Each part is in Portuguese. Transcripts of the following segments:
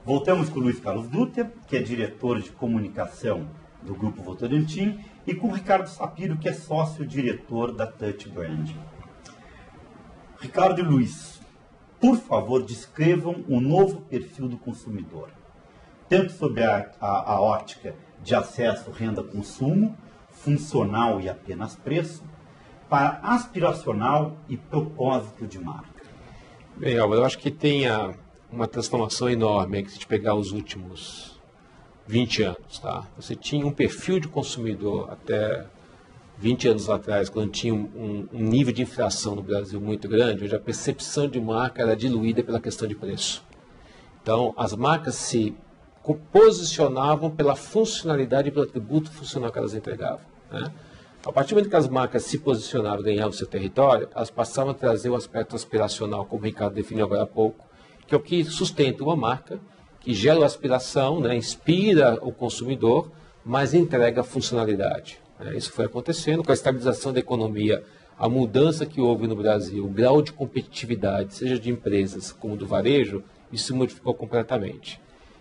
Voltamos com o Luiz Carlos Dutra, que é diretor de comunicação do Grupo Votorantim, e com o Ricardo Sapiro, que é sócio-diretor da Touch Brand. Ricardo e Luiz, por favor, descrevam o novo perfil do consumidor, tanto sob a ótica de acesso, renda, consumo, funcional e apenas preço, para aspiracional e propósito de marca. Bem, Álvaro, eu acho que tem uma transformação enorme, que se a gente pegar os últimos 20 anos, tá? Você tinha um perfil de consumidor até 20 anos atrás, quando tinha um nível de inflação no Brasil muito grande, onde a percepção de marca era diluída pela questão de preço. Então, as marcas se posicionavam pela funcionalidade e pelo atributo funcional que elas entregavam, né? A partir do momento que as marcas se posicionavam e ganhavam seu território, elas passavam a trazer o aspecto aspiracional, como o Ricardo definiu agora há pouco, que é o que sustenta uma marca, que gera aspiração, né, inspira o consumidor, mas entrega funcionalidade. Isso foi acontecendo com a estabilização da economia, a mudança que houve no Brasil, o grau de competitividade, seja de empresas como do varejo, isso se modificou completamente.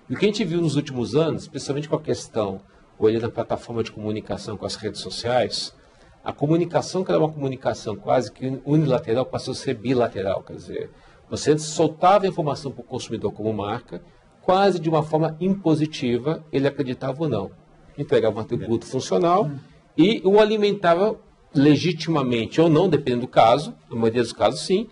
E o que a gente viu nos últimos anos, especialmente com a questão, olhando a plataforma de comunicação com as redes sociais, a comunicação, que era uma comunicação quase que unilateral, passou a ser bilateral. Quer dizer, você soltava a informação para o consumidor como marca, quase de uma forma impositiva, ele acreditava ou não. Entregava um atributo funcional e o alimentava legitimamente ou não, dependendo do caso, na maioria dos casos sim,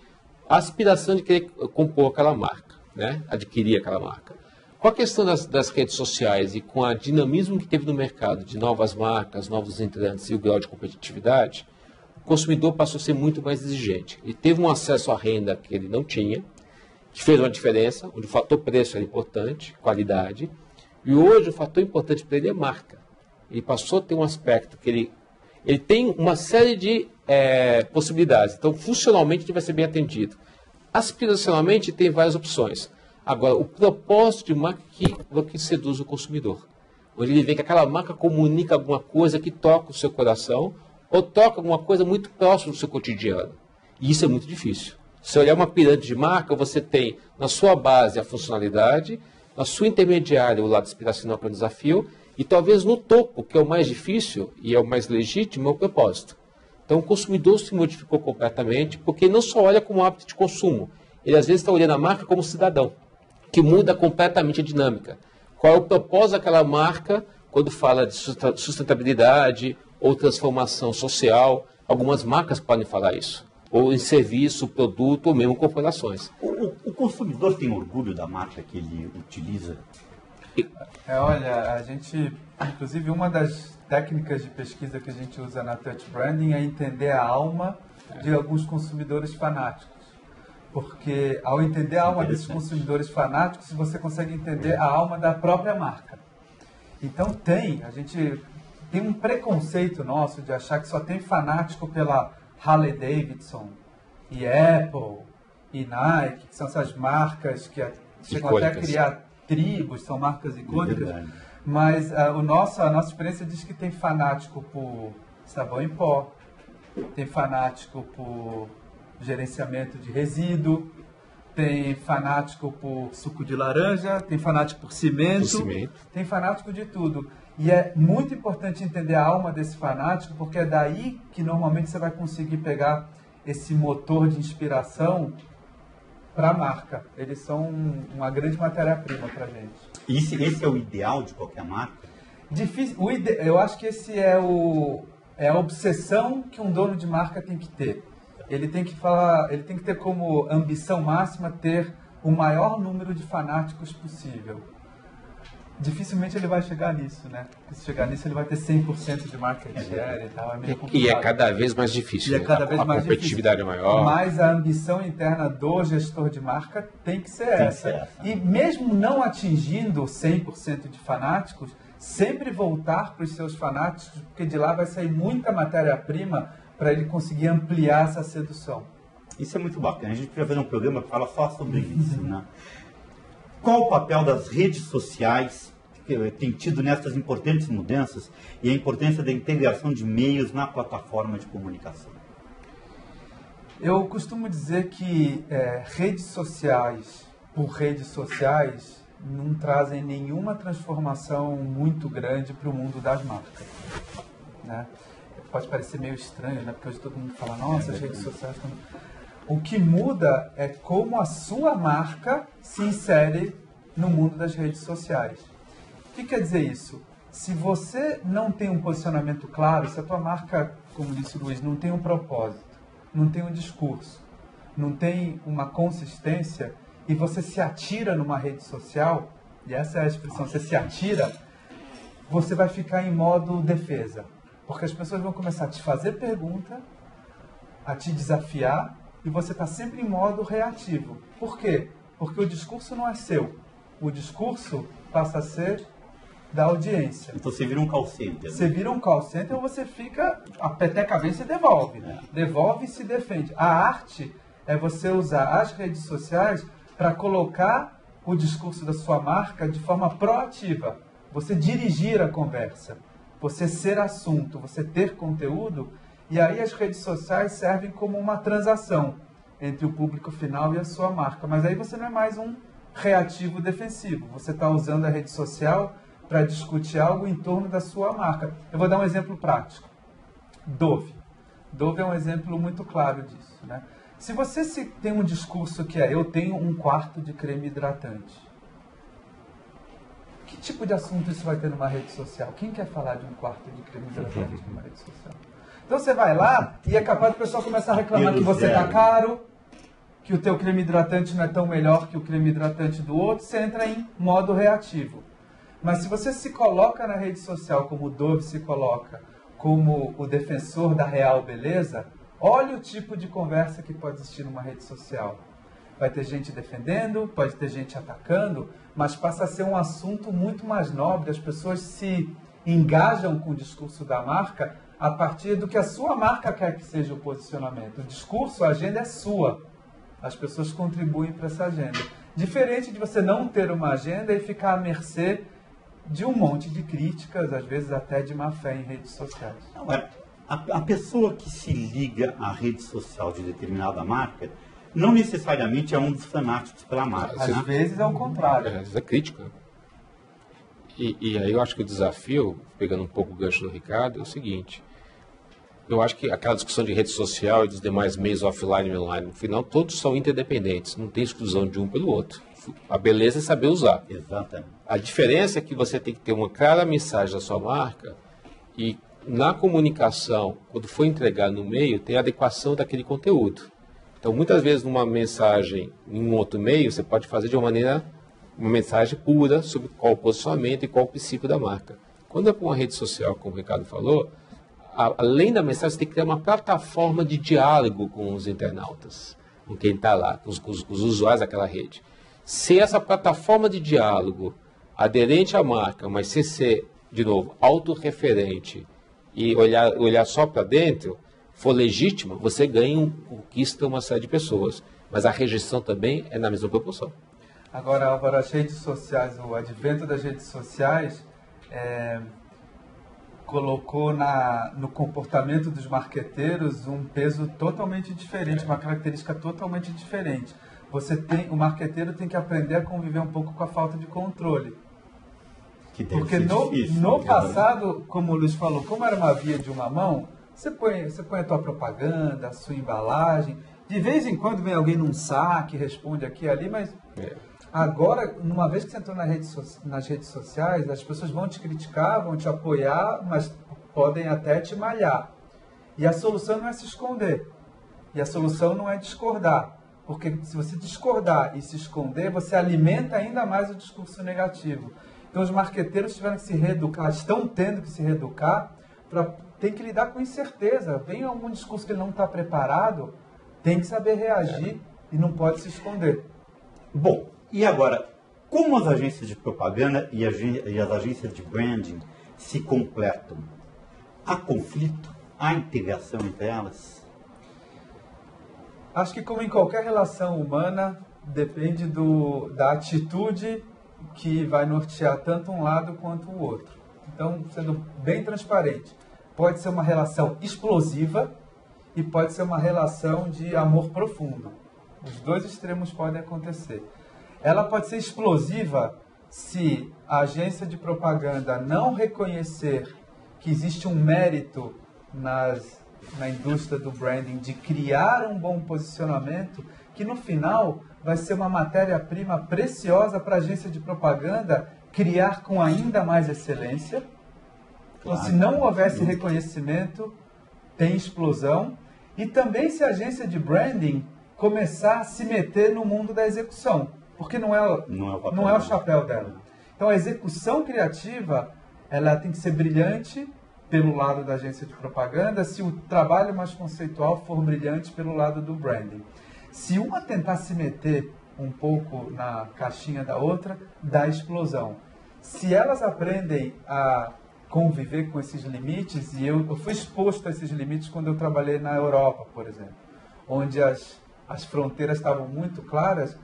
a aspiração de querer compor aquela marca, né? Adquirir aquela marca. Com a questão das redes sociais e com o dinamismo que teve no mercado de novas marcas, novos entrantes e o grau de competitividade, o consumidor passou a ser muito mais exigente. Ele teve um acesso à renda que ele não tinha, que fez uma diferença, onde o fator preço era importante, qualidade, e hoje o fator importante para ele é marca. Ele passou a ter um aspecto que ele tem uma série de possibilidades. Então, funcionalmente, ele vai ser bem atendido. Aspiracionalmente, tem várias opções. Agora, o propósito de marca é o que seduz o consumidor. Onde ele vê que aquela marca comunica alguma coisa que toca o seu coração ou toca alguma coisa muito próxima do seu cotidiano. E isso é muito difícil. Se olhar uma pirâmide de marca, você tem na sua base a funcionalidade, na sua intermediária o lado aspiracional para o desafio e talvez no topo, que é o mais difícil e é o mais legítimo, é o propósito. Então o consumidor se modificou completamente porque ele não só olha como hábito de consumo, ele às vezes está olhando a marca como cidadão, que muda completamente a dinâmica. Qual é o propósito daquela marca quando fala de sustentabilidade ou transformação social? Algumas marcas podem falar isso. Ou em serviço, produto, ou mesmo corporações. O consumidor tem orgulho da marca que ele utiliza? Olha, a gente, inclusive uma das técnicas de pesquisa que a gente usa na Touch Branding é entender a alma de alguns consumidores fanáticos. Porque ao entender a alma desses consumidores fanáticos, você consegue entender a alma da própria marca. Então a gente tem um preconceito nosso de achar que só tem fanático pela Harley Davidson e Apple e Nike, que são essas marcas que chegam até a criar tribos, são marcas icônicas. Mas a nossa experiência diz que tem fanático por sabão em pó, tem fanático por gerenciamento de resíduo, tem fanático por suco de laranja, tem fanático por cimento, tem fanático de tudo. E é muito importante entender a alma desse fanático, porque é daí que normalmente você vai conseguir pegar esse motor de inspiração para a marca. Eles são uma grande matéria-prima para a gente. Esse é o ideal de qualquer marca? Difícil. Eu acho que esse é a obsessão que um dono de marca tem que ter. Ele tem que ter como ambição máxima ter o maior número de fanáticos possível. Dificilmente ele vai chegar nisso, né? Porque se chegar nisso ele vai ter 100% de market share e tal. É meio complicado. E é cada vez mais difícil. E é cada vez mais competitividade difícil. É maior. Mas a ambição interna do gestor de marca tem que ser essa. E mesmo não atingindo 100% de fanáticos, sempre voltar para os seus fanáticos, porque de lá vai sair muita matéria-prima para ele conseguir ampliar essa sedução. Isso é muito bacana. A gente podia fazer um programa que fala só sobre isso, né? Qual o papel das redes sociais que tem tido nessas importantes mudanças e a importância da integração de meios na plataforma de comunicação? Eu costumo dizer que redes sociais por redes sociais não trazem nenhuma transformação muito grande para o mundo das marcas, né? Pode parecer meio estranho, né? Porque hoje todo mundo fala, nossa, as redes sociais estão... O que muda é como a sua marca se insere no mundo das redes sociais. O que quer dizer isso? Se você não tem um posicionamento claro, se a tua marca, como disse o Luiz, não tem um propósito, não tem um discurso, não tem uma consistência, e você se atira numa rede social, e essa é a expressão, você se atira, você vai ficar em modo defesa. Porque as pessoas vão começar a te fazer pergunta, a te desafiar, e você está sempre em modo reativo. Por quê? Porque o discurso não é seu. O discurso passa a ser da audiência. Então você vira um call center. Você vira um call center, você fica, a peteca vem e se devolve. Devolve e se defende. A arte é você usar as redes sociais para colocar o discurso da sua marca de forma proativa. Você dirigir a conversa, você ser assunto, você ter conteúdo, e aí as redes sociais servem como uma transação entre o público final e a sua marca. Mas aí você não é mais um reativo defensivo. Você está usando a rede social para discutir algo em torno da sua marca. Eu vou dar um exemplo prático. Dove. Dove é um exemplo muito claro disso, né? Se você tem um discurso que é, eu tenho um quarto de creme hidratante, que tipo de assunto isso vai ter numa rede social? Quem quer falar de um quarto de creme hidratante numa rede social? Então você vai lá e é capaz do pessoal começar a reclamar que você está caro, que o teu creme hidratante não é tão melhor que o creme hidratante do outro, você entra em modo reativo. Mas se você se coloca na rede social como o Dove se coloca, como o defensor da real beleza, olha o tipo de conversa que pode existir numa rede social. Vai ter gente defendendo, pode ter gente atacando, mas passa a ser um assunto muito mais nobre. As pessoas se engajam com o discurso da marca a partir do que a sua marca quer que seja o posicionamento. O discurso, a agenda é sua. As pessoas contribuem para essa agenda. Diferente de você não ter uma agenda e ficar à mercê de um monte de críticas, às vezes até de má fé em redes sociais. Não, a pessoa que se liga à rede social de determinada marca não necessariamente é um dos fanáticos pela marca. Às vezes é o contrário. Às vezes é crítica. E aí eu acho que o desafio, pegando um pouco o gancho do Ricardo, é o seguinte. Eu acho que aquela discussão de rede social e dos demais meios offline e online, no final, todos são interdependentes. Não tem exclusão de um pelo outro. A beleza é saber usar. Exatamente. A diferença é que você tem que ter uma clara mensagem da sua marca e na comunicação, quando for entregar no meio, tem a adequação daquele conteúdo. Então, muitas vezes, numa mensagem em um outro meio, você pode fazer de uma mensagem pura sobre qual o posicionamento e qual o princípio da marca. Quando é para uma rede social, como o Ricardo falou, além da mensagem, você tem que criar uma plataforma de diálogo com os internautas, com quem está lá, com os usuários daquela rede. Se essa plataforma de diálogo aderente à marca, mas sem ser, de novo, autorreferente e olhar só para dentro, for legítima, você conquista uma série de pessoas. Mas a rejeição também é na mesma proporção. Agora, Álvaro, as redes sociais, o advento das redes sociais colocou no comportamento dos marqueteiros um peso totalmente diferente, uma característica totalmente diferente. O marqueteiro tem que aprender a conviver um pouco com a falta de controle. Porque no passado, como o Luiz falou, como era uma via de uma mão, você põe a tua propaganda, a sua embalagem, de vez em quando vem alguém num saque, responde aqui e ali, mas agora, uma vez que você entrou nas redes sociais, as pessoas vão te criticar, vão te apoiar, mas podem até te malhar. E a solução não é se esconder. E a solução não é discordar. Porque se você discordar e se esconder, você alimenta ainda mais o discurso negativo. Então os marqueteiros tiveram que se reeducar, estão tendo que se reeducar, tem que lidar com incerteza. Vem algum discurso que ele não está preparado, tem que saber reagir e não pode se esconder. Bom, e agora, como as agências de propaganda e as agências de branding se completam? Há conflito? Há integração entre elas? Acho que, como em qualquer relação humana, depende da atitude que vai nortear tanto um lado quanto o outro. Então, sendo bem transparente, pode ser uma relação explosiva e pode ser uma relação de amor profundo. Os dois extremos podem acontecer. Ela pode ser explosiva se a agência de propaganda não reconhecer que existe um mérito na indústria do branding de criar um bom posicionamento, que no final vai ser uma matéria-prima preciosa para a agência de propaganda criar com ainda mais excelência. Então, se não houvesse reconhecimento, tem explosão. E também se a agência de branding começar a se meter no mundo da execução, porque não é o chapéu dela. Então, a execução criativa, ela tem que ser brilhante pelo lado da agência de propaganda, se o trabalho mais conceitual for brilhante pelo lado do branding. Se uma tentar se meter um pouco na caixinha da outra, dá explosão. Se elas aprendem a conviver com esses limites, e eu fui exposto a esses limites quando eu trabalhei na Europa, por exemplo, onde as fronteiras estavam muito claras,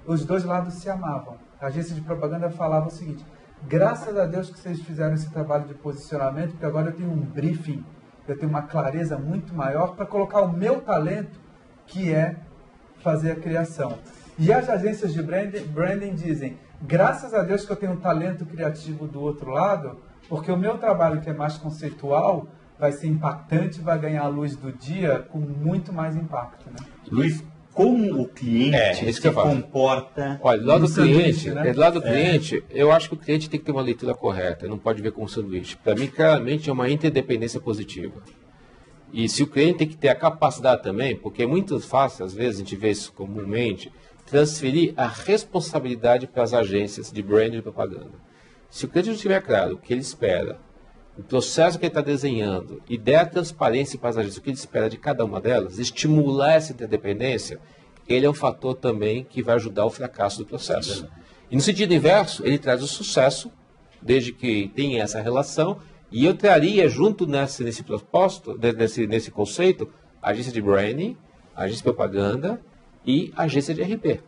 os dois lados se amavam. A agência de propaganda falava o seguinte: graças a Deus que vocês fizeram esse trabalho de posicionamento, porque agora eu tenho um briefing, eu tenho uma clareza muito maior para colocar o meu talento, que é fazer a criação. E as agências de branding dizem: graças a Deus que eu tenho um talento criativo do outro lado, porque o meu trabalho, que é mais conceitual, vai ser impactante, vai ganhar a luz do dia com muito mais impacto. Né? Luiz, como o cliente se comporta... Olha, do lado do cliente, né? cliente, eu acho que o cliente tem que ter uma leitura correta, não pode ver como sanduíche. Para mim, claramente, é uma interdependência positiva. E se o cliente tem que ter a capacidade também, porque é muito fácil, às vezes, a gente vê isso comumente, transferir a responsabilidade para as agências de branding e propaganda. Se o cliente não tiver claro o que ele espera, o processo que ele está desenhando e der a transparência para as agências, o que ele espera de cada uma delas, estimular essa interdependência, ele é um fator também que vai ajudar o fracasso do processo. E no sentido inverso, ele traz o sucesso, desde que tenha essa relação, e eu traria junto nesse propósito, nesse conceito, a agência de branding, a agência de propaganda e a agência de RP.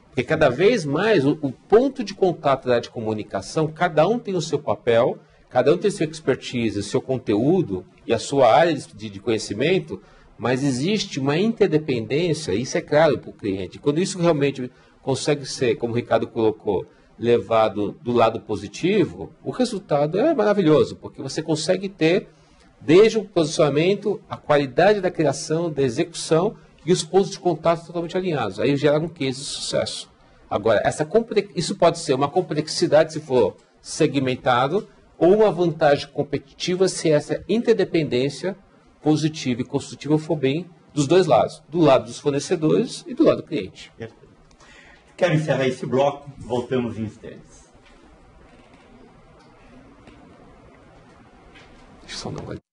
Porque cada vez mais o ponto de contato da área de comunicação, cada um tem o seu papel, cada um tem sua expertise, o seu conteúdo e a sua área de conhecimento, mas existe uma interdependência, e isso é claro para o cliente. Quando isso realmente consegue ser, como o Ricardo colocou, levado do lado positivo, o resultado é maravilhoso, porque você consegue ter, desde o posicionamento, a qualidade da criação, da execução, e os pontos de contato totalmente alinhados. Aí gera um case de sucesso. Agora, isso pode ser uma complexidade se for segmentado, ou uma vantagem competitiva se essa interdependência positiva e construtiva for bem dos dois lados. Do lado dos fornecedores e do lado do cliente. Quero encerrar esse bloco. Voltamos em instantes. Deixa eu só dar uma